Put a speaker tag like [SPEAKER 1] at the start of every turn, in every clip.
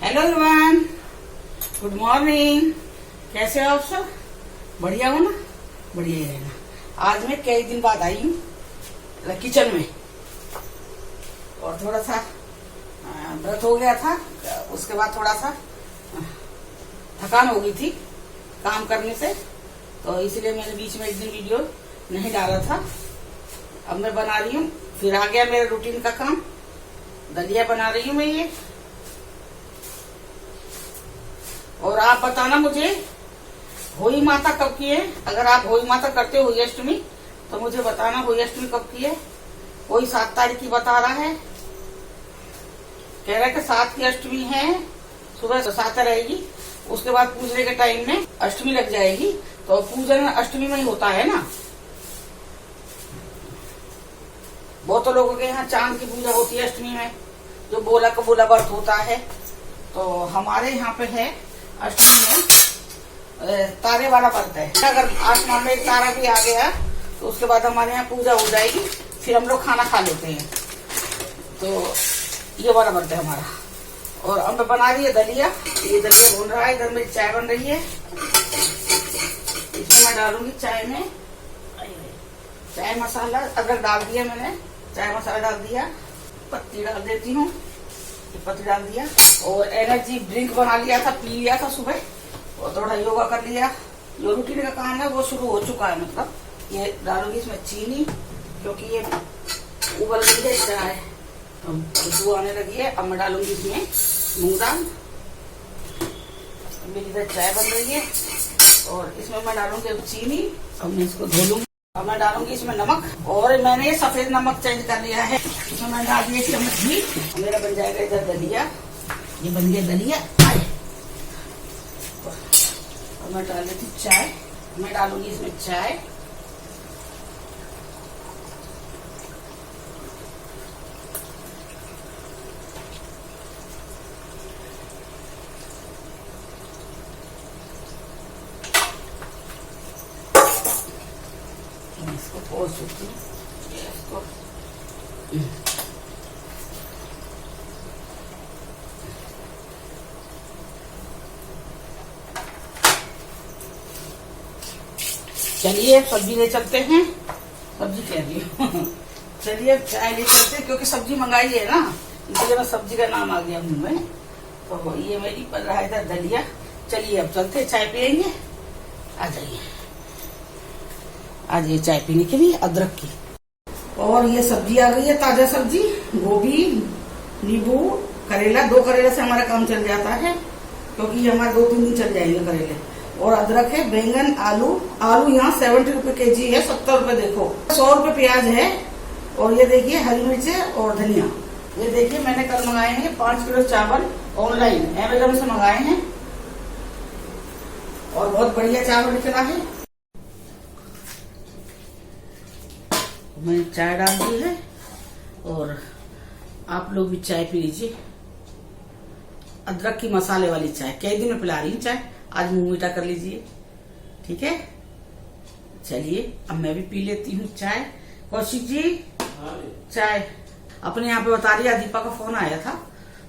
[SPEAKER 1] Hello everyone, good morning. कैसे हो आप सब? बढ़िया हो ना? बढ़िया ही रहना। आज मैं कई दिन बाद आई हूँ किचन में और थोड़ा सा व्रत हो गया था। उसके बाद थोड़ा सा थकान हो गई थी काम करने से, तो इसलिए मैंने बीच में एक दिन वीडियो नहीं डाला था। अब मैं बना रही हूँ, फिर आ गया मेरा रूटीन का काम। दलिया बना रही हूँ मैं ये। और आप बताना मुझे होली माता कब की है। अगर आप होली माता करते हो, होली अष्टमी, तो मुझे बताना होली अष्टमी कब की है। कोई 7 तारीख की बता रहा है, कह रहा है कि 7 की अष्टमी है, सुबह 7 रहेगी। उसके बाद पूजने के टाइम में अष्टमी लग जाएगी, तो पूजन अष्टमी में ही होता है ना। बहुत लोगों के यहाँ चांद की पूजा होती है अष्टमी में, जो बोला का बोला व्रत होता है। तो हमारे यहाँ पे है अष्टमी में तारे वाला व्रत है। अगर आसमान में एक तारा भी आ गया तो उसके बाद हमारे यहाँ पूजा हो जाएगी, फिर हम लोग खाना खा लेते हैं। तो ये वाला व्रत है हमारा। और अब मैं बना रही है दलिया। ये दलिया बन रहा है, इधर मेरी चाय बन रही है। इसमें मैं डालूंगी चाय में चाय मसाला, अदरक डाल दिया मैंने, चाय मसाला डाल दिया, पत्ती डाल देती हूँ, पत्ती डाल दिया। और एनर्जी ड्रिंक बना लिया था, पी लिया था सुबह, और थोड़ा योगा कर लिया। जो रूटीन का काम है वो शुरू हो चुका है। मतलब ये डालूंगी इसमें चीनी, क्योंकि ये उबल गई है चाय, खुशबू आने लगी है। अब मैं डालूंगी इसमें मूंग दाल। मेरी इधर चाय बन रही है और इसमें मैं डालूंगी चीनी। अब मैं इसको धो लूंगी। अब मैं डालूंगी इसमें नमक, और मैंने ये सफेद नमक चेंज कर लिया है। इसमें मैं डाल दिया चम्मच घी। मेरा बन जाएगा इधर दलिया। ये बन गया दलिया। और मैं डाल देती चाय। मैं डालूंगी इसमें चाय। इसको पोंछ देती हूँ। इसको चलिए सब्जी ले चलते हैं। सब्जी कह रही हूँ चलिए चाय ले चलते हैं, क्योंकि सब्जी मंगाई है ना, इसलिए मैं सब्जी का नाम आ गया मुंह में। तो ये मेरी बन रहा है दलिया। चलिए अब चलते चाय पियेंगे। आ जाइए, आज ये चाय पीने के लिए अदरक की। और ये सब्जी आ गई है, ताजा सब्जी, गोभी, नींबू, करेला। 2 करेला से हमारा काम चल जाता है, क्योंकि ये हमारे 2-3 दिन चल जाएंगे करेले। और अदरक है, बैंगन, आलू। आलू यहाँ 70 रुपए केजी है, 70 रुपए देखो। 100 रुपए प्याज है। और ये देखिए हरी मिर्च और धनिया। ये देखिए मैंने कल मंगाए हैं 5 किलो चावल, ऑनलाइन अमेजोन से मंगाए हैं, और बहुत बढ़िया चावल निकला है। मैंने चाय डाल दी है, और आप लोग भी चाय पी लीजिए। अदरक की मसाले वाली चाय, कई दिन में पिला रही हूँ चाय, आज मुंह मीठा कर लीजिए, ठीक है। चलिए अब मैं भी पी लेती हूँ चाय। कौशिक जी चाय अपने यहाँ पे बता रही है। दीपा का फोन आया था,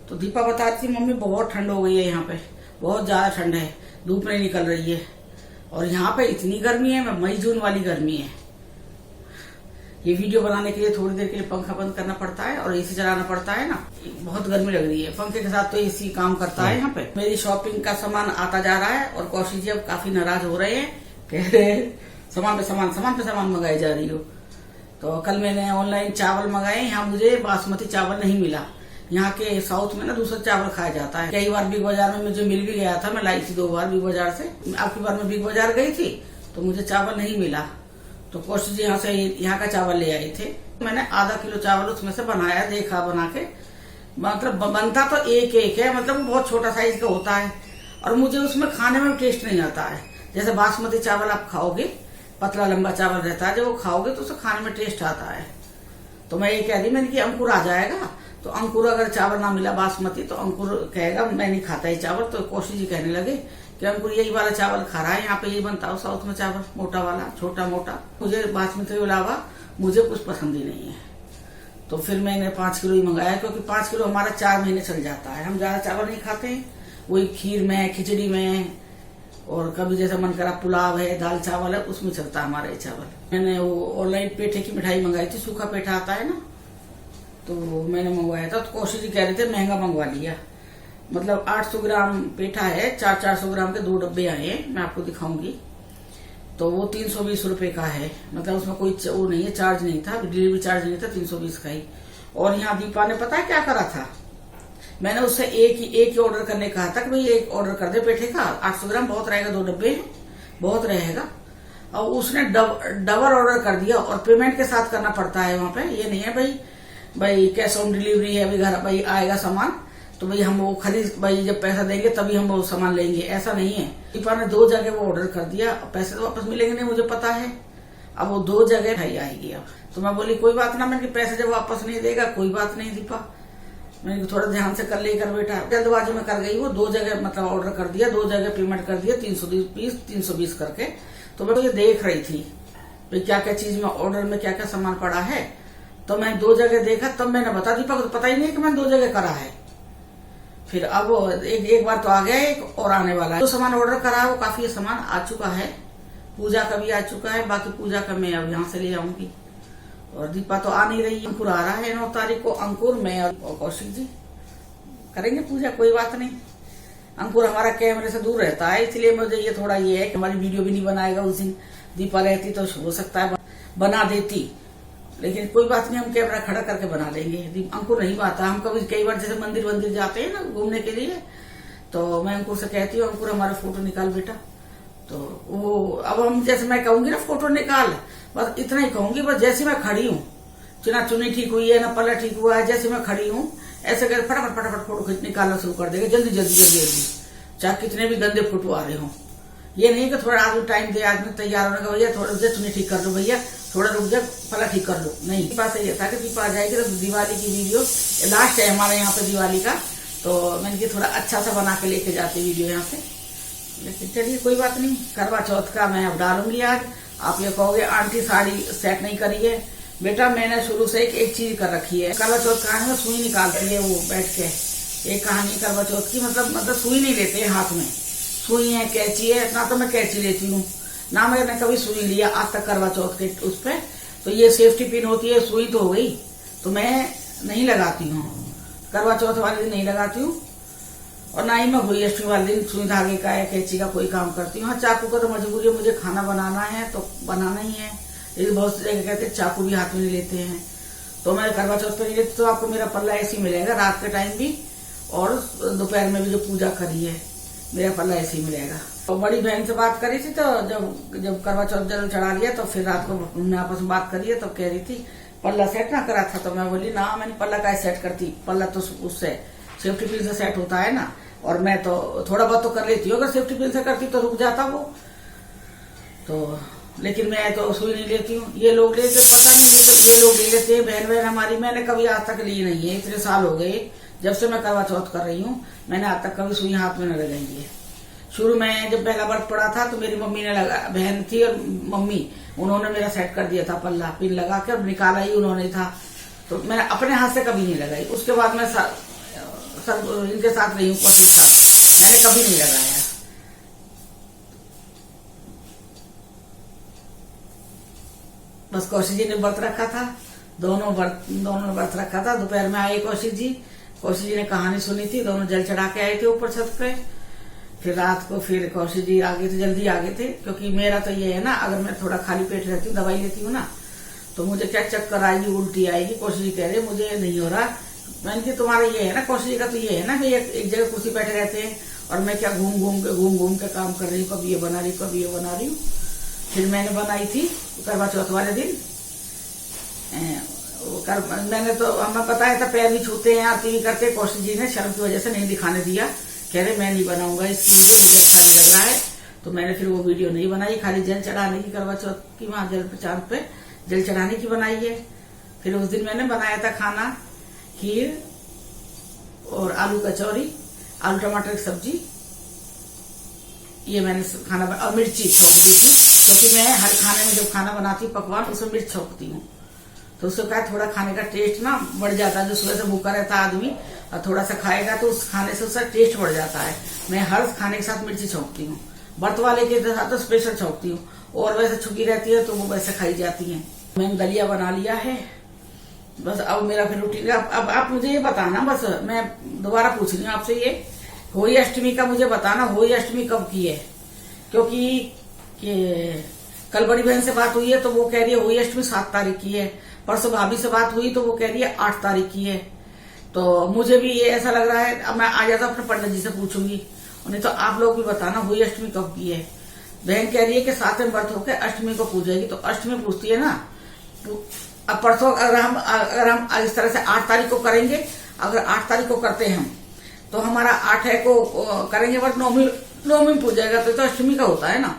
[SPEAKER 1] तो दीपा बता रही थी मम्मी बहुत ठंड हो गई है, यहाँ पे बहुत ज्यादा ठंड है, धूप नहीं निकल रही है। और यहाँ पे इतनी गर्मी है, मई जून वाली गर्मी है। ये वीडियो बनाने के लिए थोड़ी देर के लिए पंखा बंद करना पड़ता है और एसी चलाना पड़ता है ना, बहुत गर्मी लग रही है। पंखे के साथ तो एसी काम करता है। यहाँ पे मेरी शॉपिंग का सामान आता जा रहा है, और कौशिक जी अब काफी नाराज हो रहे हैं, कह रहे हैं सामान पे सामान मंगाई जा रही हो। तो कल मैंने ऑनलाइन चावल मंगाए, यहाँ मुझे बासमती चावल नहीं मिला। यहाँ के साउथ में ना दूसरा चावल खाया जाता है। कई बार बिग बाजार में मुझे मिल भी गया था, मैं लाई थी 2 बार बिग बाजार से। आपकी बार मैं बिग बाजार गई थी तो मुझे चावल नहीं मिला, तो कौशिक जी यहाँ का चावल ले आए थे। मैंने आधा किलो चावल उसमें से बनाया, देखा बना के। मतलब बनता तो एक है, मतलब बहुत छोटा साइज का होता है, और मुझे उसमें खाने में टेस्ट नहीं आता है। जैसे बासमती चावल आप खाओगे, पतला लंबा चावल रहता है, जब वो खाओगे तो उसे खाने में टेस्ट आता है। तो मैं ये कह रही मैंने कि अंकुर आ जाएगा, तो अंकुर अगर चावल ना मिला बासमती, तो अंकुर कहेगा मैं नहीं खाता ये चावल। तो कौशिक जी कहने लगे कि अंकुर यही वाला चावल खा रहा है, यहाँ पे यही बनता है साउथ में चावल, मोटा वाला, छोटा मोटा। मुझे बासमती के अलावा मुझे कुछ पसंद ही नहीं है। तो फिर मैंने 5 किलो ही मंगाया, क्योंकि 5 किलो हमारा 4 महीने चल जाता है। हम ज्यादा चावल नहीं खाते हैं, वही खीर में, खिचड़ी में, और कभी जैसा मन करा पुलाव है, दाल चावल है, उसमें चलता है हमारा ये चावल। मैंने वो ऑनलाइन पेठे की मिठाई मंगाई थी, सूखा पेठा आता है ना, तो मैंने मंगवाया था। तो कौशिक जी कह रहे थे महंगा मंगवा लिया, मतलब 800 ग्राम पेठा है, 400 ग्राम के 2 डब्बे आए हैं, मैं आपको दिखाऊंगी। तो वो 320 रुपए का है, मतलब उसमें कोई वो नहीं है, चार्ज नहीं था, डिलीवरी चार्ज नहीं था, 320 का ही। और यहाँ दीपा ने पता है क्या करा था, मैंने उससे एक ही ऑर्डर करने कहा था कि भाई एक ऑर्डर कर दे पेठे का, 800 ग्राम बहुत रहेगा, 2 डब्बे हैं, बहुत रहेगा। और उसने डबल ऑर्डर कर दिया, और पेमेंट के साथ करना पड़ता है वहां पे। ये नहीं है भाई कैश ऑन डिलीवरी है, घर भाई आएगा सामान तो भाई हम वो खरीद, भाई जब पैसा देंगे तभी हम वो सामान लेंगे, ऐसा नहीं है। दीपा ने 2 जगह वो ऑर्डर कर दिया, पैसे तो वापस मिलेंगे नहीं मुझे पता है। अब वो 2 जगह भाई आएगी। अब तो मैं बोली कोई बात ना, मैंने पैसे जब वापस नहीं देगा कोई बात नहीं दीपा, मैंने थोड़ा ध्यान से कर लेकर बेटा, जल्दबाजी में कर गई वो। 2 जगह मतलब ऑर्डर कर दिया, 2 जगह पेमेंट कर दिया, 320 करके। तो मैं तो ये देख रही थी भाई क्या क्या चीज में ऑर्डर में क्या क्या सामान पड़ा है, तो मैं 2 जगह देखा, तब मैंने बता दीपा को तो पता ही नहीं कि मैंने 2 जगह करा है। फिर अब एक बार तो आ गया, एक और आने वाला है। जो सामान ऑर्डर करा है वो काफी सामान आ चुका है, पूजा का भी आ चुका है, बाकी पूजा का मैं अब यहाँ से ले आऊंगी। और दीपा तो आ नहीं रही, अंकुर आ रहा है 9 तारीख को। अंकुर, मैं और कौशिक जी करेंगे पूजा, कोई बात नहीं। अंकुर हमारा कैमरे से दूर रहता है, इसलिए मुझे ये थोड़ा ये है कि हमारी वीडियो भी नहीं बनाएगा उस दिन। दीपा रहती तो हो सकता है बना देती, लेकिन कोई बात नहीं, हम कैमरा खड़ा करके बना लेंगे। अंकुर नहीं आता, हम कई बार जैसे मंदिर जाते हैं ना घूमने के लिए, तो मैं अंकुर से कहती हूँ अंकुर हमारा फोटो निकाल बेटा। तो वो अब हम जैसे मैं कहूंगी ना फोटो निकाल, बस इतना ही कहूंगी, बस जैसे मैं खड़ी हूँ, ना चुन्नी ठीक हुई है ना पल्ला ठीक हुआ है, जैसे मैं खड़ी हूँ ऐसे कर फटाफट फोटो निकालना शुरू कर देगा, जल्दी, चाहे कितने भी गंदे फोटो आ रहे हो। ये नहीं कि थोड़ा आदमी टाइम दे, आदमी तैयार होने का, भैया थोड़ा चुन्नी ठीक कर लो, भैया थोड़ा रुक जा पला ठीक कर लो, नहीं। दीपा से ये था कि दीपा आ जाएगी तो दिवाली की वीडियो लास्ट है हमारे यहाँ पे दिवाली का, तो मैंने कि थोड़ा अच्छा सा बना के लेके जाते वीडियो यहाँ से। लेकिन चलिए कोई बात नहीं, करवा चौथ का मैं अब डालूंगी आज। आप ये कहोगे आंटी साड़ी सेट नहीं करी है, बेटा मैंने शुरू से एक चीज कर रखी है। करवा चौथ कहानी में सुई निकालती है वो बैठ के, एक कहानी करवा चौथ की, मतलब सुई नहीं लेते हैं हाथ में, सुई है कैंची है ना, तो मैं कैंची लेती हूँ ना, मैंने कभी सुई लिया आज तक करवा चौथ के उस पे। तो ये सेफ्टी पिन होती है, सुई तो हो गई, तो मैं नहीं लगाती हूँ करवा चौथ वाले दिन, नहीं लगाती हूँ। और ना ही मैं हुई अष्टमी वाले दिन सुई धागे का या कैंची का कोई काम करती हूँ। हाँ चाकू का तो मजबूरी है, मुझे खाना बनाना है तो बनाना ही है, लेकिन बहुत से जगह कहते हैं चाकू भी हाथ में नहीं लेते हैं, तो मैं करवा चौथ पे नहीं लेती। तो आपको मेरा पल्ला ऐसे ही मिलेगा, रात के टाइम भी और दोपहर में भी जो पूजा करी है मेरा पल्ला ऐसे ही मिलेगा। और बड़ी बहन से बात करी थी, तो जब करवा चौथ जल चढ़ा लिया तो फिर रात को हमने आपस में बात करी है, तो कह रही थी पल्ला सेट ना करा था, तो मैं बोली ना मैंने पल्ला का सेट करती, पल्ला तो उससे सेफ्टी पिन से सेट होता है ना, और मैं तो थोड़ा बहुत तो कर लेती हूँ, अगर सेफ्टी पिन से करती तो रुक जाता वो तो, लेकिन मैं तो सुई नहीं लेती हूँ। ये लोग लेते पता नहीं, ये लोग ले लेते हैं बहन हमारी, मैंने कभी आज तक ली नहीं है, इतने साल हो गए जब से मैं करवा चौथ कर रही हूँ, मैंने आज तक कभी सुई हाथ में न लगाई है। शुरू में जब पहला व्रत पड़ा था तो मेरी मम्मी ने लगा, बहन थी और मम्मी, उन्होंने मेरा सेट कर दिया था पल्ला, पिन लगा के, और निकाला ही उन्होंने था, तो मैंने अपने हाथ से कभी नहीं लगाई। उसके बाद मैं सब इनके साथ रही हूँ, कौशिक साथ, मैंने कभी नहीं लगाया। बस कौशिक जी ने व्रत रखा था, दोनों ने व्रत रखा था। दोपहर में आए कौशिक जी ने कहानी सुनी थी, दोनों जल चढ़ा के आए थे ऊपर छत पे। फिर रात को फिर कौशिक जी आ गए थे, जल्दी आ गए थे, क्योंकि मेरा तो ये है ना, अगर मैं थोड़ा खाली पेट रहती हूँ दवाई लेती हूँ ना, तो मुझे क्या चक्कर आएगी, उल्टी आएगी। कौशिक जी कह रहे मुझे नहीं हो रहा, मैंने कि तुम्हारा ये है ना, कौशिक जी का तो ये है ना कि एक जगह कुर्सी बैठे रहते हैं, और मैं क्या घूम के काम कर रही हूँ, कभी ये बना रही हूँ कभी ये बना रही हूँ। फिर मैंने बनाई थी करवा चौथ वाले दिन, मैंने तो हमें बताया था पैर भी छूते हैं, आरती भी करते। कौशिक जी ने शर्म की वजह से नहीं दिखाने दिया, कह रहे मैं नहीं बनाऊंगा इसकी वीडियो, मुझे अच्छा नहीं लग रहा है, तो मैंने फिर वो वीडियो नहीं बनाई, खाली जल चढ़ाने की, करवा चौथ की वहां चांद पे जल चढ़ाने की बनाई है। फिर उस दिन मैंने बनाया था खाना, खीर और आलू कचौरी, आलू टमाटर की सब्जी, ये मैंने खाना और मिर्ची छोंक दी थी, क्योंकि मैं हर खाने में जब खाना बनाती हूँ पकवान उसमें मिर्च छोंकती हूँ, तो उससे क्या थोड़ा खाने का टेस्ट ना बढ़ जाता है। जो सुबह से भूखा रहता है आदमी और थोड़ा सा खाएगा तो उस खाने से उसका टेस्ट बढ़ जाता है। मैं हर खाने के साथ मिर्ची छौंकती हूँ, व्रत वाले के साथ तो स्पेशल छौंकती हूँ, और वैसे छुकी रहती है तो वो वैसे खाई जाती है। मैंने दलिया बना लिया है, बस अब मेरा फिर रूटीन। अब आप मुझे ये बताना, बस मैं दोबारा पूछ रही हूँ आपसे, ये होली अष्टमी का मुझे बताना, होली अष्टमी कब की है? क्योंकि कल बड़ी बहन से बात हुई है तो वो कह रही है होली अष्टमी 7 तारीख की है। परसों भाभी से बात हुई तो वो कह रही है 8 तारीख की है। तो मुझे भी ये ऐसा लग रहा है, अब मैं आ जाता अपने पंडित जी से पूछूंगी, उन्हें तो आप लोग भी बताना होली अष्टमी कब की है। बहन कह रही है कि 7वें व्रत होकर अष्टमी को पूजेगी, तो अष्टमी पूछती है ना। अब परसों अगर हम इस तरह से 8 तारीख को करेंगे, अगर 8 तारीख को करते हैं हम, तो हमारा 8 को करेंगे व्रत, नौमी पूजेगा तो अष्टमी का होता है ना।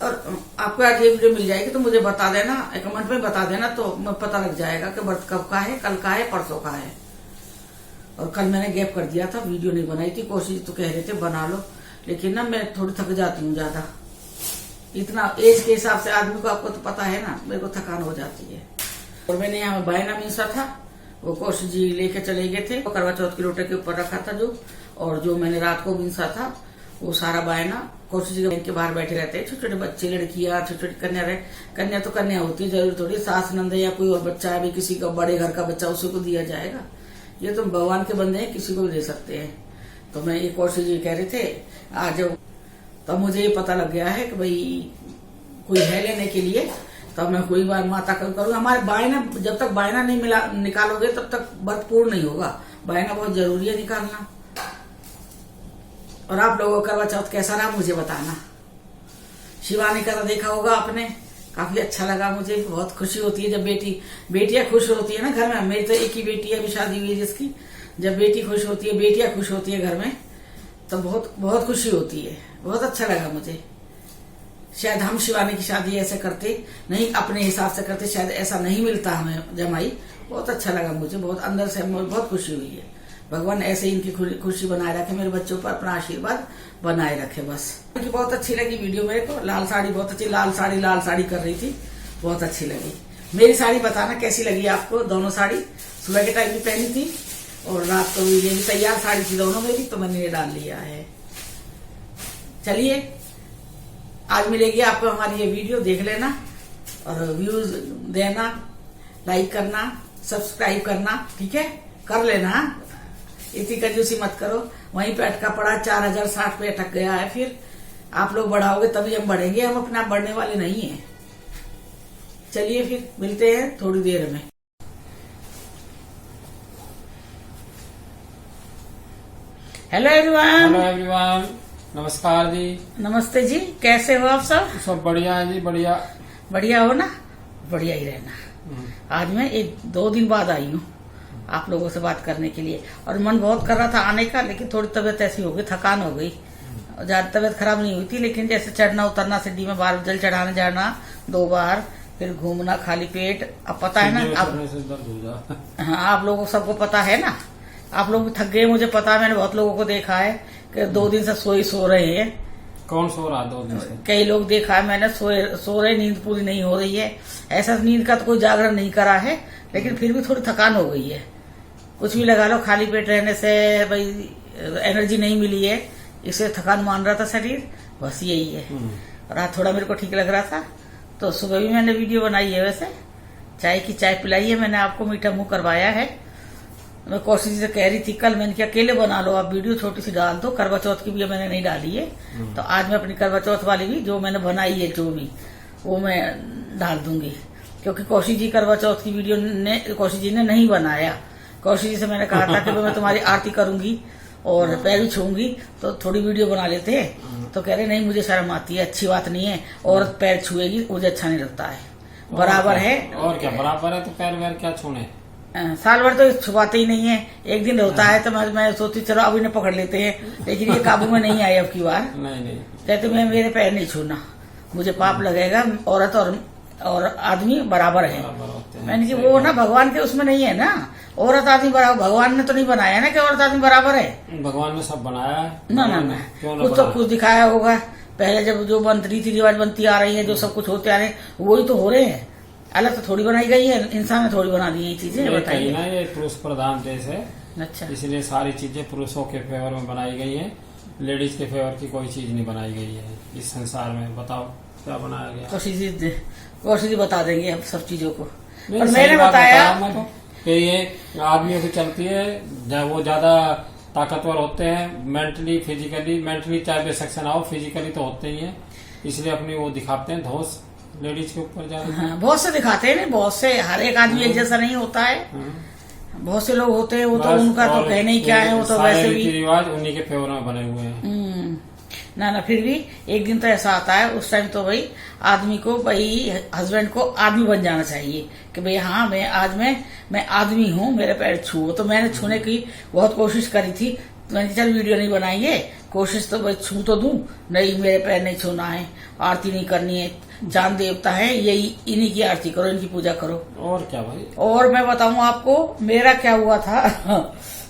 [SPEAKER 1] और आपको आज ये वीडियो मिल जाएगी तो मुझे बता देना, कमेंट में बता देना, तो मैं पता लग जाएगा कि व्रत कब का है, कल का है, परसों का है। और कल मैंने गैप कर दिया था, वीडियो नहीं बनाई थी। कोशिश तो कह रहे थे बना लो, लेकिन ना मैं थोड़ी थक जाती हूँ ज्यादा। इतना एज के हिसाब से आदमी को, आपको तो पता है ना, मेरे को थकान हो जाती है। और मैंने यहाँ बायना मीसा था, वो कौशिक जी लेके चले गए थे, करवा चौथ की रोटी के ऊपर रखा था जो, और जो मैंने रात को बीसा था वो सारा बायना कौशिक जी के बाहर बैठे रहते हैं। छोटे छोटे बच्चे, लड़कियां, छोटी छोटी कन्या रहे। कन्या तो कन्या होती है, जरूर थोड़ी सास नंद या कोई और बच्चा है भी, किसी का बड़े घर का बच्चा, उसी को दिया जाएगा। ये तो भगवान के बंदे हैं, किसी को भी दे सकते हैं। तो मैं ये कौशिक जी कह रहे थे आज, तब मुझे ये पता लग गया है कि भाई कोई है लेने के लिए, तब मैं कोई बार माता का करूंगा। हमारे बायना, जब तक बायना नहीं निकालोगे तब तक व्रत पूर्ण नहीं होगा। बायना बहुत जरूरी है निकालना। और आप लोगों का करवा चौथ कैसा रहा मुझे बताना। शिवानी का तो देखा होगा आपने, काफी अच्छा लगा मुझे। बहुत खुशी होती है जब बेटियां खुश होती है ना घर में। मेरी तो एक ही बेटी है, अभी शादी हुई है जिसकी। जब बेटी खुश होती है, बेटियां खुश होती है घर में, तो बहुत बहुत खुशी होती है। बहुत अच्छा लगा मुझे। शायद हम शिवानी की शादी ऐसे करते नहीं, अपने हिसाब से करते, शायद ऐसा नहीं मिलता हमें जमाई। बहुत अच्छा लगा मुझे, बहुत अंदर से बहुत खुशी हुई है। भगवान ऐसे ही इनकी खुशी बनाए रखे, मेरे बच्चों पर अपना आशीर्वाद बनाए रखे बस। बहुत अच्छी लगी वीडियो मेरे को। लाल साड़ी बहुत अच्छी, लाल साड़ी कर रही थी, बहुत अच्छी लगी। मेरी साड़ी बताना कैसी लगी आपको। दोनों साड़ी सुबह के टाइम भी पहनी थी और रात को भी, ये भी तैयार साड़ी थी दोनों मेरी, तो मैंने ये डाल लिया है। चलिए आज मिलेगी आपको हमारी ये वीडियो, देख लेना और व्यूज देना, लाइक करना, सब्सक्राइब करना, ठीक है, कर लेना। इतनी कंजूसी मत करो, वहीं पे अटका पड़ा 4060 पे अटक गया है। फिर आप लोग बढ़ाओगे तभी हम बढ़ेंगे, हम अपने आप बढ़ने वाले नहीं हैं। चलिए फिर मिलते हैं थोड़ी देर में। हेलो एवरीवन,
[SPEAKER 2] नमस्कार जी।
[SPEAKER 1] नमस्ते जी, कैसे हो आप सब?
[SPEAKER 2] सब बढ़िया है जी, बढ़िया।
[SPEAKER 1] बढ़िया हो ना, बढ़िया ही रहना। आज मैं 1-2 दिन बाद आई हूँ आप लोगों से बात करने के लिए, और मन बहुत कर रहा था आने का, लेकिन थोड़ी तबीयत ऐसी हो गई, थकान हो गई। ज्यादा तबीयत खराब नहीं हुई थी, लेकिन जैसे चढ़ना उतरना सीढ़ी में, बार जल चढ़ाने जाना 2 बार, फिर घूमना खाली पेट, अब पता है ना आप। हाँ, आप लोगों को सबको पता है ना, आप लोग भी थक गए, मुझे पता है। मैंने बहुत लोगों को देखा है कि 2 दिन से सो रहे हैं।
[SPEAKER 2] कौन सो रहा 2 दिन से?
[SPEAKER 1] कई लोग देखा है मैंने, सो रहे, नींद पूरी नहीं हो रही है। ऐसा नींद का तो कोई जागरण नहीं करा है, लेकिन फिर भी थोड़ी थकान हो गई है। कुछ भी लगा लो, खाली पेट रहने से भाई एनर्जी नहीं मिली है, इससे थकान मान रहा था शरीर, बस यही है। और आज थोड़ा मेरे को ठीक लग रहा था, तो सुबह भी मैंने वीडियो बनाई है। वैसे चाय पिलाई है मैंने आपको, मीठा मुंह करवाया है। मैं कोशिश से कह रही थी कल, मैंने क्या अकेले बना लो आप वीडियो, छोटी सी डाल दो। करवा चौथ की भी मैंने नहीं डाली है, तो आज मैं अपनी करवा चौथ वाली भी जो मैंने बनाई है, जो भी वो मैं डाल दूंगी। क्योंकि कौशिक जी करवा चौथ की वीडियो कौशिक जी ने नहीं बनाया। कौशिक जी से मैंने कहा था कि मैं तुम्हारी आरती करूंगी और पैर भी छूंगी, तो थोड़ी वीडियो बना लेते हैं। तो कह रहे नहीं, मुझे शर्म आती है, अच्छी बात नहीं है, औरत पैर छुएगी, मुझे अच्छा नहीं लगता है। बराबर है,
[SPEAKER 2] और क्या बराबर है, तो पैर वैर क्या छूने।
[SPEAKER 1] साल भर तो छुपाते ही नहीं है, एक दिन होता है तो मैं सोचती चलो अभी ने पकड़ लेते हैं, लेकिन ये काबू में नहीं आए अब की बार।
[SPEAKER 2] नहीं
[SPEAKER 1] कहते मैं मेरे पैर नहीं छूना, मुझे पाप लगेगा। औरत और आदमी बराबर है। मैंने कि वो ना भगवान के उसमें नहीं है ना, औरत आदमी बराबर, भगवान ने तो नहीं बनाया ना कि औरत आदमी बराबर है।
[SPEAKER 2] भगवान ने सब बनाया है
[SPEAKER 1] ना, कुछ तो कुछ दिखाया होगा, पहले जब जो रीति रिवाज बनती आ रही है, जो सब कुछ होते आ रहे हैं, वही तो हो रहे हैं। अलग तो थोड़ी बनाई गई है, इंसान ने थोड़ी बना दी है चीजें।
[SPEAKER 2] कहीं
[SPEAKER 1] बताइए
[SPEAKER 2] ना ये पुरुष प्रधान देश है,
[SPEAKER 1] अच्छा,
[SPEAKER 2] इसलिए सारी चीजें पुरुषों के फेवर में बनाई गई है, लेडीज के फेवर की कोई चीज नहीं बनाई गई है इस संसार में। बताओ क्या बनाया गया?
[SPEAKER 1] कौशिक जी बता देंगे हम सब चीजों को।
[SPEAKER 2] नहीं,
[SPEAKER 1] पर
[SPEAKER 2] सही
[SPEAKER 1] मैंने
[SPEAKER 2] बात
[SPEAKER 1] बताया
[SPEAKER 2] बताया मैं तो कि ये आदमियों की चलती है, जब वो ज्यादा ताकतवर होते हैं मेंटली फिजिकली चाहे वे सेक्शन आओ, फिजिकली तो होते ही है, इसलिए अपनी वो दिखाते हैं धौस लेडीज के ऊपर ज्यादा।
[SPEAKER 1] हाँ, बहुत से दिखाते हैं, बहुत से, हर एक आदमी एक जैसा नहीं होता है। बहुत से लोग होते हैं, वो तो उनका तो कहना ही क्या है, वो तो वैसे भी
[SPEAKER 2] रिवाज उन्हीं के फेवर में बने हुए हैं।
[SPEAKER 1] ना फिर भी एक दिन तो ऐसा आता है, उस टाइम तो भाई आदमी को, भाई हस्बैंड को आदमी बन जाना चाहिए कि भाई हाँ मैं आदमी हूँ, मेरे पैर छुओ। तो मैंने छूने की बहुत कोशिश करी थी, मैंने चल वीडियो नहीं बनाई है, कोशिश तो भाई छू तो दूं, नहीं मेरे पैर नहीं छूना है, आरती नहीं करनी है, चांद देवता है, यही इन्हीं की आरती करो, इनकी पूजा करो। और
[SPEAKER 2] क्या भाई,
[SPEAKER 1] और मैं बताऊं आपको मेरा क्या हुआ था।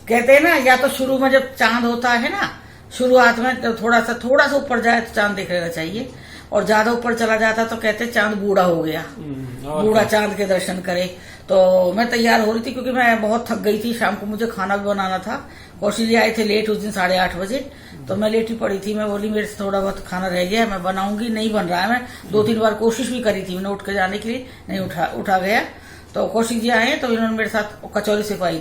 [SPEAKER 1] कहते हैं ना, या तो शुरू में जब चांद होता है ना, शुरुआत में तो थोड़ा सा ऊपर जाए तो चांद देख लेना चाहिए, और ज्यादा ऊपर चला जाता तो कहते चांद बूढ़ा हो गया, बूढ़ा चांद के दर्शन करे। तो मैं तैयार हो रही थी क्योंकि मैं बहुत थक गई थी, शाम को मुझे खाना भी बनाना था। कौशिक जी आए थे लेट उस दिन 8:30 बजे, तो मैं लेट ही पड़ी थी। मैं बोली मेरे से थोड़ा बहुत खाना रह गया, मैं बनाऊंगी, नहीं बन रहा है। मैं 2-3 बार कोशिश भी करी थी मैंने उठ के जाने के लिए, नहीं उठा गया। तो कौशिक जी आए तो इन्होंने मेरे साथ कचौरी सिखाई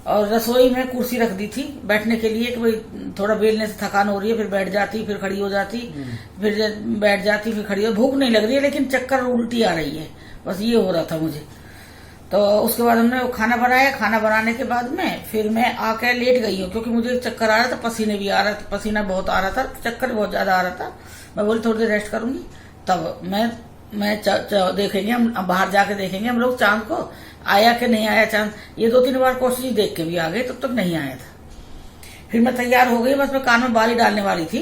[SPEAKER 1] और रसोई में कुर्सी रख दी थी बैठने के लिए कि भाई थोड़ा बेलने से थकान हो रही है, फिर बैठ जाती, फिर खड़ी हो जाती, फिर बैठ जाती, फिर खड़ी हो। भूख नहीं लग रही है लेकिन चक्कर उल्टी आ रही है, बस ये हो रहा था मुझे। तो उसके बाद हमने खाना बनाया, खाना बनाने के बाद में फिर मैं आकर लेट गई हूँ क्योंकि मुझे चक्कर आ रहा था, पसीने भी आ रहा था, पसीना बहुत आ रहा था, चक्कर बहुत ज्यादा आ रहा था। मैं बोली थोड़ी देर रेस्ट करूंगी, तब मैं देखेंगे, हम बाहर जाके देखेंगे हम लोग चांद को, आया कि नहीं आया चांद। ये 2-3 बार कोशिश देख के भी आ गए, तब तक नहीं आया था। फिर मैं तैयार हो गई, बस मैं कान में बाली डालने वाली थी,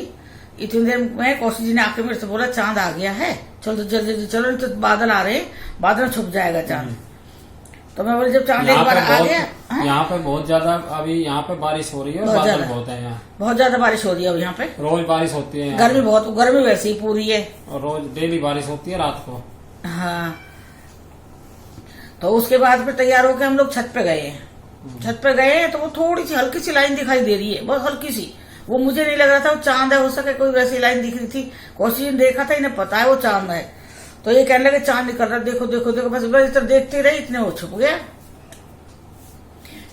[SPEAKER 1] इतनी देर में कौशिक जी ने आके मेरे से बोला चांद आ गया है, चलो जल्दी चलो, नहीं तो बादल आ रहे हैं, बादल में छुप जाएगा चांद। तो मैं बोली जब चांद एक बार आ गया,
[SPEAKER 2] यहाँ पे बहुत ज्यादा अभी यहाँ पे बारिश हो रही है, बादल बहुत है, यहाँ बहुत
[SPEAKER 1] ज्यादा बारिश हो रही है अब यहाँ पे,
[SPEAKER 2] रोज बारिश होती है,
[SPEAKER 1] गर्मी वैसे ही पूरी है,
[SPEAKER 2] और रोज डेली बारिश होती है रात को।
[SPEAKER 1] हाँ, तो उसके बाद फिर तैयार होकर हम लोग छत पे गए। छत पे गए तो वो थोड़ी सी हल्की सी लाइन दिखाई दे रही है, बहुत हल्की सी, वो मुझे नहीं लग रहा था वो चांद है, हो सके कोई वैसी लाइन दिख रही थी। कौशिक ने देखा था, इन्हें पता है वो चांद है, तो ये कहने लगे चांद निकल रहा, देखो देखो देखो, बस इस तरह देखते रही, इतने वो छुप गया।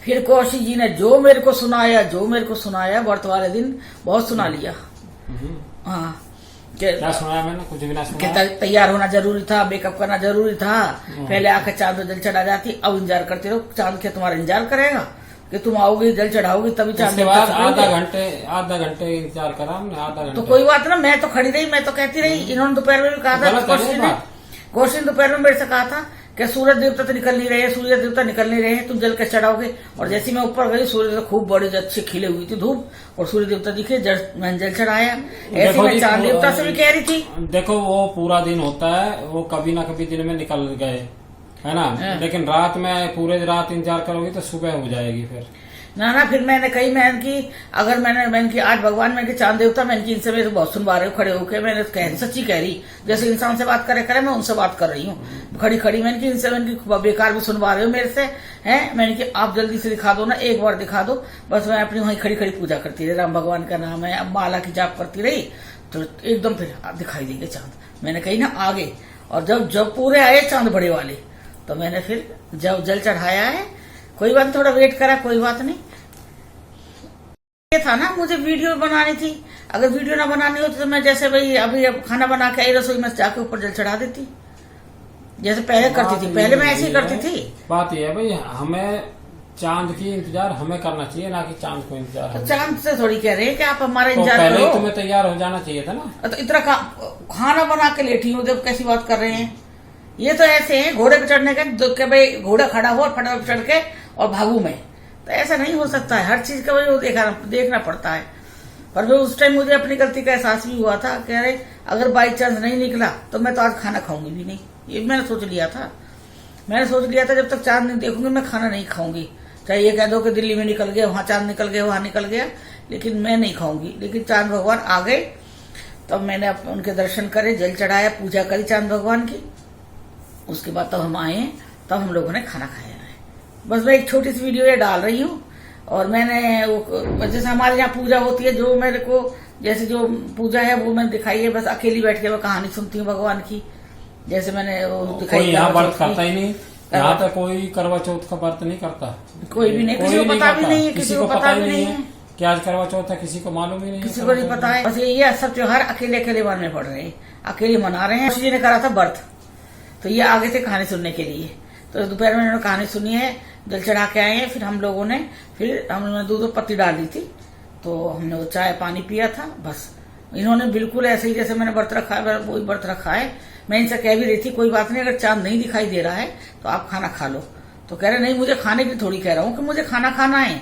[SPEAKER 1] फिर कौशिक जी ने जो मेरे को सुनाया व्रत वाले दिन बहुत सुना लिया। हाँ,
[SPEAKER 2] क्या सुनाया मैंने? कुछ भी ना सुनाया।
[SPEAKER 1] तैयार होना जरूरी था, मेकअप करना जरूरी था, पहले आकर चांद जल चढ़ा जाती, अब इंतजार करते रहो, चांद के तुम्हारा इंतजार करेगा कि तुम आओगे जल चढ़ाओगे तभी चांद।
[SPEAKER 2] आधा घंटे इंतजार करा हमने, आधा घंटे।
[SPEAKER 1] तो कोई बात ना, मैं तो खड़ी रही, मैं तो कहती रही। इन्होंने दोपहर में भी कहा था, कौशिक दोपहर में मेरे से कहा था कि सूरज देवता तो निकल नहीं रहे हैं, तुम जल के चढ़ाओगे। और जैसे मैं ऊपर गई, सूर्य तो खूब बड़े अच्छे खिले हुई थी धूप, और सूर्य देवता दिखे, मैंने जल चढ़ाया। ऐसे मैं चांद देवता से भी कह रही थी।
[SPEAKER 2] देखो वो पूरा दिन होता है, वो कभी ना कभी दिन में निकल गए, है ना, लेकिन रात में पूरे रात इंतजार करोगी तो सुबह हो जाएगी फिर
[SPEAKER 1] ना। फिर मैंने कही, अगर मैंने की आज भगवान मैंने चांद देवता, मैंने की इनसे मेरे बहुत सुनवा रहे हो खड़े होकर, मैंने सच्ची कह रही, जैसे इंसान से बात करे मैं उनसे बात कर रही हूँ खड़ी। मैंने की इनसे बेकार भी सुनवा रहे हो मेरे से, है। मैंने की आप जल्दी से दिखा दो ना, एक बार दिखा दो बस। मैं अपनी वहीं खड़ी पूजा करती रही, राम भगवान का नाम है, अब माला की जाप करती रही, तो एकदम फिर दिखाई देंगे चांद। मैंने कही ना आगे, और जब पूरे आए चांद बड़े वाले, तो मैंने फिर जब जल चढ़ाया है, कोई बात थोड़ा वेट करा, कोई बात नहीं। ये था ना, मुझे वीडियो बनानी थी, अगर वीडियो ना बनानी होती तो मैं जैसे भाई अभी खाना बना के आई रसोई में जाके ऊपर जल चढ़ा देती, जैसे पहले करती थी। पहले मैं ऐसे ही करती थी।
[SPEAKER 2] बात ये है भाई, हमें चांद की इंतजार हमें करना चाहिए, ना कि चांद को इंतजार।
[SPEAKER 1] तो चांद से थोड़ी कह रहे हैं कि आप हमारा इंतजार
[SPEAKER 2] करो,
[SPEAKER 1] पहले
[SPEAKER 2] तुम्हें तैयार हो जाना चाहिए था ना।
[SPEAKER 1] तो इतना खाना बना के लेटी हूँ, जब कैसी बात कर रहे हैं। ये तो ऐसे है घोड़े पे चढ़ने के भाई घोड़ा खड़ा हो और फटाफट चढ़ के और भागू मैं, तो ऐसा नहीं हो सकता है। हर चीज का वही वो देखना पड़ता है। पर फिर उस टाइम मुझे अपनी गलती का एहसास भी हुआ था, कह रहे अगर बाई चांस नहीं निकला तो मैं तो आज खाना खाऊंगी भी नहीं, ये मैंने सोच लिया था। जब तक चांद नहीं देखूंगी मैं खाना नहीं खाऊंगी, चाहे ये कह दो कि दिल्ली में निकल गया, वहां चांद निकल गया, वहां निकल गया, लेकिन मैं नहीं खाऊंगी। लेकिन चांद भगवान आ गए, तब मैंने उनके दर्शन करे, जल चढ़ाया, पूजा करी चांद भगवान की। उसके बाद तब हम आए, तब हम लोगों ने खाना खाया है। बस मैं एक छोटी सी वीडियो ये डाल रही हूँ। और मैंने जैसे हमारे यहाँ पूजा होती है, जो मेरे को जैसे जो पूजा है वो मैंने दिखाई है। बस अकेली बैठ के मैं कहानी सुनती हूँ भगवान की, जैसे मैंने वो दिखाई।
[SPEAKER 2] कोई यहाँ व्रत करता ही नहीं, यहाँ तक कोई करवा चौथ का व्रत नहीं करता,
[SPEAKER 1] कोई भी नहीं, किसी को पता भी नहीं है,
[SPEAKER 2] किसी को पता भी नहीं है कि आज करवा चौथ है, किसी को मालूम ही नहीं,
[SPEAKER 1] किसी को नहीं पता है। बस ये सब त्योहार अकेले अकेले मानने पड़ रहे हैं, अकेले मना रहे हैं। जी ने करा था व्रत, तो ये आगे थे कहानी सुनने के लिए। तो दोपहर में इन्होंने कहानी सुनी है, जल चढ़ा के आए हैं। फिर हम लोगों ने दूध पत्ती डाल दी थी, तो हमने वो चाय पानी पिया था। बस इन्होंने बिल्कुल ऐसे ही जैसे मैंने व्रत रखा है वही व्रत रखा है। मैं इनसे कह भी रही थी कोई बात नहीं, अगर चांद नहीं दिखाई दे रहा है तो आप खाना खा लो। तो कह रहे नहीं, मुझे खाने की थोड़ी कह रहा हूँ कि मुझे खाना खाना है।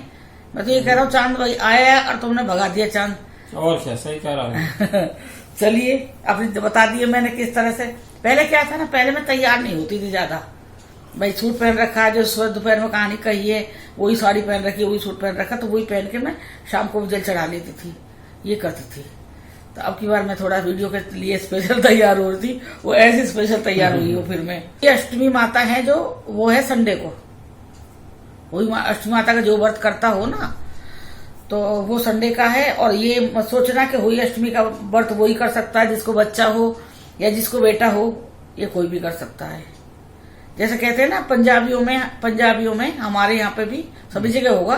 [SPEAKER 1] मैं तो ये कह रहा हूँ चांद भाई आया और तुमने भगा दिया चांद।
[SPEAKER 2] और क्या, सही कह रहा हूँ।
[SPEAKER 1] चलिए अपनी बता दिए मैंने किस तरह से। पहले क्या था ना, पहले मैं तैयार नहीं होती थी ज्यादा। भाई सूट पहन रखा है, जो सुबह दोपहर में कहानी कही है, वही साड़ी पहन रखी है, वही सूट पहन रखा, तो वही पहन के मैं शाम को जल चढ़ा लेती थी, ये करती थी। तो अब की बार मैं थोड़ा वीडियो के लिए स्पेशल तैयार हो रही थी, वो ऐसी स्पेशल तैयार हुई हो। फिर मैं ये अष्टमी माता है जो, वो है संडे को, वही अष्टमी माता का जो व्रत करता हो ना, तो वो संडे का है। और ये मत सोचना कि हुई अष्टमी का व्रत वही कर सकता है जिसको बच्चा हो या जिसको बेटा हो, ये कोई भी कर सकता है। जैसे कहते हैं ना पंजाबियों में हमारे यहाँ पे भी सभी जगह होगा,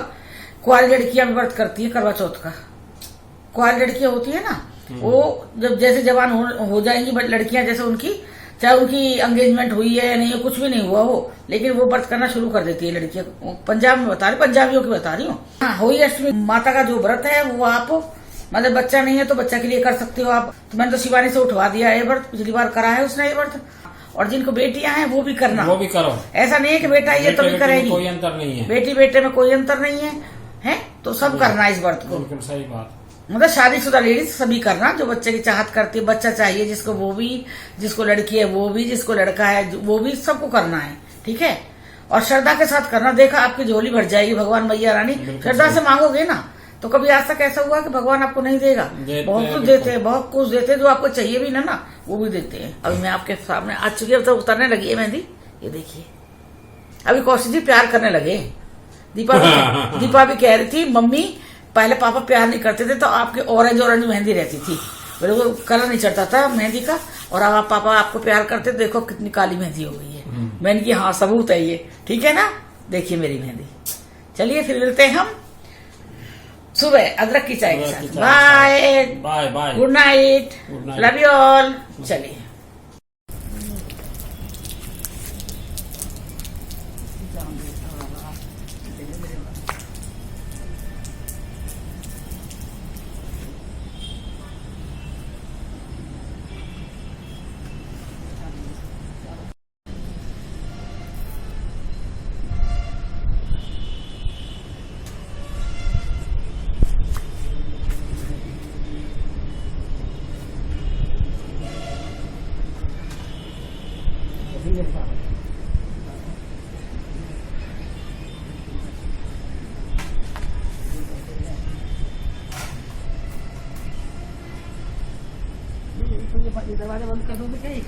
[SPEAKER 1] कुआरी लड़कियां भी व्रत करती है करवा चौथ का। कुआरी लड़कियां होती है ना, वो जब जैसे जवान हो जाएंगी, बट लड़कियां जैसे उनकी, चाहे उनकी एंगेजमेंट हुई है या नहीं है, कुछ भी नहीं हुआ हो, लेकिन वो व्रत करना शुरू कर देती है लड़कियां। पंजाब में बता रही, पंजाबियों की बता रही हूँ। हाँ, होली अष्टमी माता का जो व्रत है वो आप मतलब बच्चा नहीं है तो बच्चा के लिए कर सकते हो आप। तो मैंने तो शिवानी से उठवा दिया है व्रत, पिछली बार करा है उसने ये व्रत। और जिनको बेटियां हैं वो भी करना,
[SPEAKER 2] वो भी करो।
[SPEAKER 1] ऐसा नहीं है कि बेटा ये तो भी करेगी,
[SPEAKER 2] कोई अंतर नहीं है,
[SPEAKER 1] बेटी बेटे में कोई अंतर नहीं है तो सब करना है इस व्रत को।
[SPEAKER 2] बिल्कुल सही बात।
[SPEAKER 1] मतलब शादीशुदा लेडीज सभी करना, जो बच्चे की चाहत करती है, बच्चा चाहिए जिसको वो भी, जिसको लड़की है वो भी, जिसको लड़का है वो भी, सबको करना है। ठीक है, और श्रद्धा के साथ करना। देखा आपकी झोली भर जाएगी, भगवान मैया रानी श्रद्धा से मांगोगे ना तो कभी आज तक ऐसा हुआ कि भगवान आपको नहीं देगा? बहुत कुछ देते हैं, बहुत कुछ देते हैं, जो आपको चाहिए भी ना वो भी देते हैं। अभी मैं आपके सामने आ चुकी है, तो उतरने लगी है मेहंदी, ये देखिए। अभी कौशिक जी प्यार करने लगे। दीपा भी कह रही थी मम्मी पहले पापा प्यार नहीं करते थे तो आपके ऑरेंज मेहंदी रहती थी, बिल्कुल कलर नहीं चढ़ता था मेहंदी का, और अब आप पापा आपको प्यार करते, देखो कितनी काली मेहंदी हो गई है। मैंने की हाँ सबूत है ये, ठीक है ना, देखिए मेरी मेहंदी। चलिए फिर मिलते हैं हम सुबह अदरक की चाय के साथ। Bye
[SPEAKER 2] bye bye,
[SPEAKER 1] good night, love you all. चलिए दरवाजा बंद कर दो बेटे।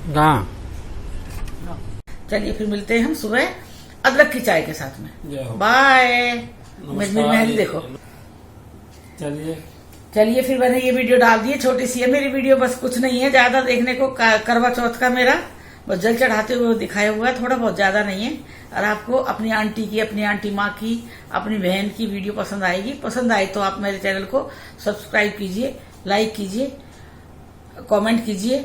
[SPEAKER 2] कहाँ?
[SPEAKER 1] चलिए फिर मिलते हैं हम सुबह अदरक की चाय के साथ में। बाय। मेरी मेहंदी देखो।
[SPEAKER 2] चलिए
[SPEAKER 1] चलिए फिर मैंने ये वीडियो डाल दी है, छोटी सी है मेरी वीडियो, बस कुछ नहीं है ज्यादा देखने को। करवा चौथ का मेरा बस जल चढ़ाते हुए दिखाया हुआ है, थोड़ा बहुत ज्यादा नहीं है। और आपको अपनी आंटी की, अपनी आंटी माँ की, अपनी बहन की वीडियो पसंद आएगी। पसंद आए तो आप मेरे चैनल को सब्सक्राइब कीजिए, लाइक कीजिए, कमेंट कीजिए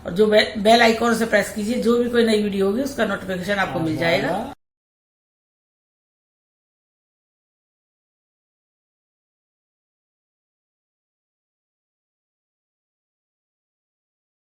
[SPEAKER 1] और जो बेल आइकॉन से प्रेस कीजिए। जो भी कोई नई वीडियो होगी उसका नोटिफिकेशन आपको मिल जाएगा।